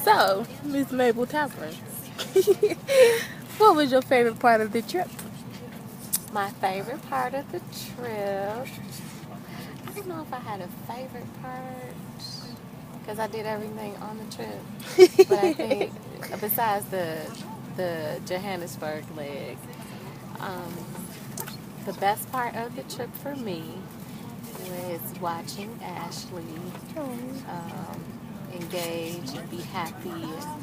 So, Miss Mabel Tapper, what was your favorite part of the trip? My favorite part of the trip, I don't know if I had a favorite part because I did everything on the trip. But I think besides the Johannesburg leg, um, the best part of the trip for me was watching Ashley engage and be happy and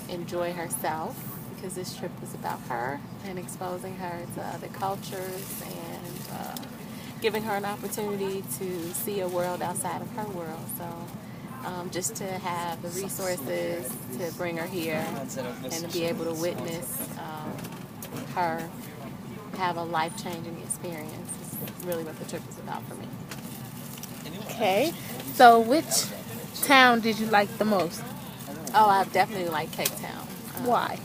enjoy herself because this trip was about her and exposing her to other cultures and giving her an opportunity to see a world outside of her world. So just to have the resources to bring her here and to be able to witness her have a life-changing experience is really what the trip is about for me. Okay. So, which town did you like the most? Oh, I definitely like Cape Town. Why?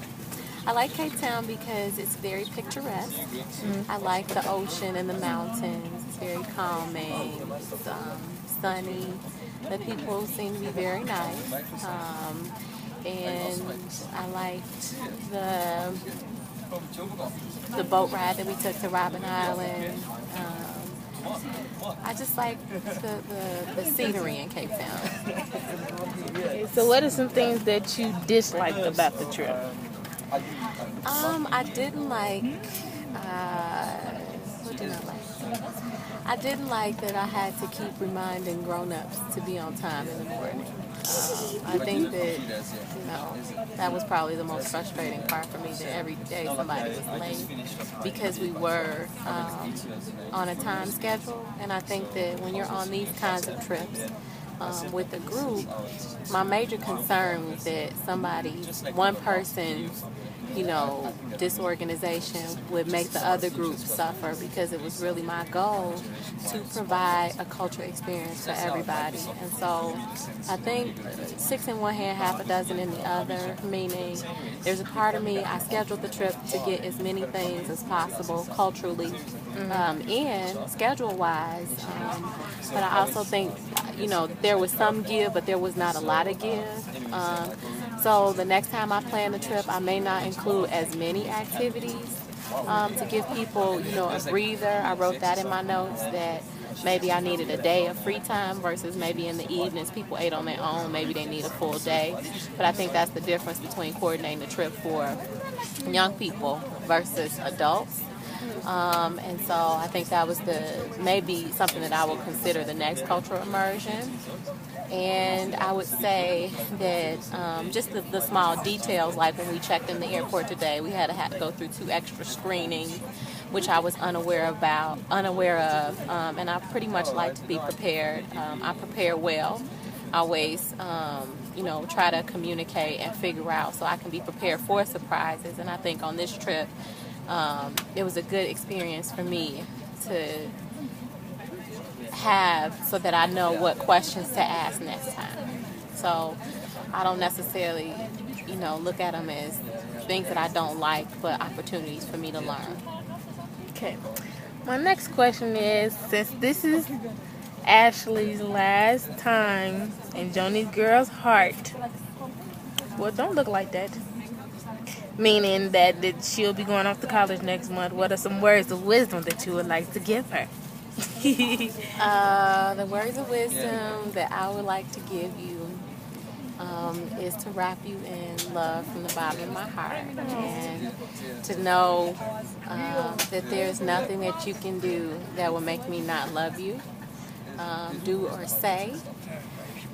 I like Cape Town because it's very picturesque. I like the ocean and the mountains. It's very calming. It's sunny. The people seem to be very nice. And I liked the boat ride that we took to Robben Island. I just like the scenery in Cape Town. Okay, so, what are some things that you disliked about the trip? I didn't like. What did I like? I didn't like that I had to keep reminding grown-ups to be on time in the morning. I think that, that was probably the most frustrating part for me, that every day somebody was late because we were on a time schedule. And I think that when you're on these kinds of trips with a group, my major concern was that one person's disorganization would make the other group suffer, because it was really my goal to provide a cultural experience for everybody. And so I think 6 in one hand, half a dozen in the other, meaning there's a part of me, I scheduled the trip to get as many things as possible culturally and schedule-wise. But I also think, there was some give, but there was not a lot of give. So the next time I plan the trip, I may not include as many activities to give people, a breather. I wrote that in my notes, that maybe I needed a day of free time versus maybe in the evenings people ate on their own. Maybe they need a full day. But I think that's the difference between coordinating the trip for young people versus adults. And so I think that was maybe something that I will consider the next cultural immersion. And I would say that just the small details, like when we checked in the airport today, we had to go through 2 extra screenings, which I was unaware of, and I pretty much like to be prepared. I prepare well. I always, try to communicate and figure out so I can be prepared for surprises. And I think on this trip, it was a good experience for me to have, so that I know what questions to ask next time. So I don't necessarily, look at them as things that I don't like, but opportunities for me to learn. Okay. My next question is, since this is Ashley's last time in Joni's girl's heart, well, don't look like that. Meaning that she'll be going off to college next month. What are some words of wisdom that you would like to give her? The words of wisdom that I would like to give you is to wrap you in love from the bottom of my heart, and to know that there's nothing that you can do that will make me not love you, do or say.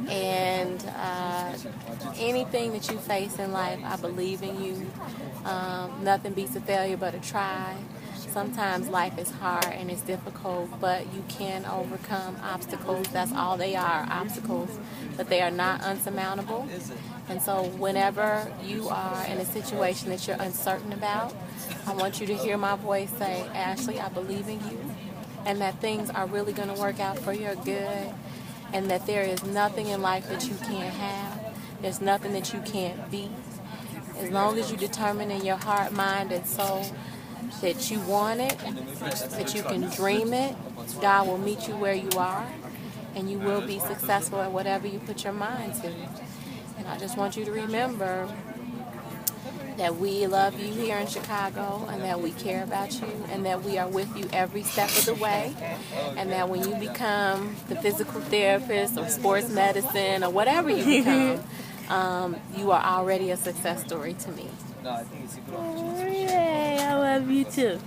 And anything that you face in life, I believe in you. Nothing beats a failure but a try. Sometimes life is hard and it's difficult, but you can overcome obstacles. That's all they are, obstacles, but they are not unsurmountable. And so whenever you are in a situation that you're uncertain about, I want you to hear my voice say, Ashley, I believe in you, and that things are really going to work out for your good, and that there is nothing in life that you can't have. There's nothing that you can't be. As long as you determine in your heart, mind, and soul that you want it, that you can dream it, God will meet you where you are, and you will be successful at whatever you put your mind to. And I just want you to remember that we love you here in Chicago, and that we care about you, and that we are with you every step of the way, and that when you become the physical therapist or sports medicine or whatever you become, you are already a success story to me. Oh, yay, I love you too.